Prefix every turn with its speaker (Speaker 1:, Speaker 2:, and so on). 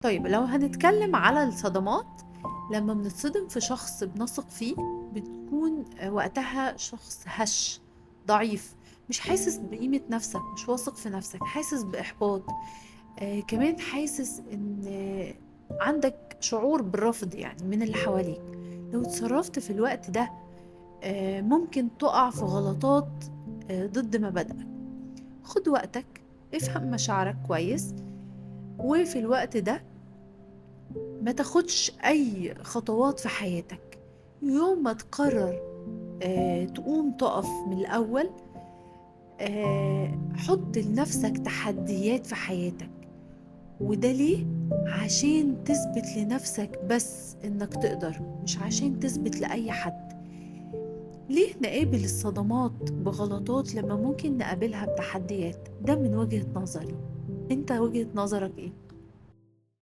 Speaker 1: طيب لو هنتكلم على الصدمات، لمّا بنتصدم في شخص بنثق فيه، بتكون وقتها شخص هَشّ، ضعيف، مش حاسس بقيمة نَفْسك، مش واثق في نَفْسك، حاسس بإحباط، كمان حاسس إن عندك شعور بالرفض يعني من اللي حواليك. لو اتصرّفت في الوقت ده ممكن تُقع في غلطات ضد مبادئك. خُد وقتك، افهم مشاعرك كويس، وفي الوقت ده ما تاخدش أي خطوات في حياتك. يوم ما تقرر تقوم تقف من الأول، حُط لنفسك تحديات في حياتك، وده ليه؟ عشان تثبت لنفسك بس إنك تقدر، مش عشان تثبت لأي حد. ليه نقابل الصدمات بغلطات لمّا ممكن نقابلها بتحديات؟ ده من وجهة نظري. أنت وجهة نظرك إيه؟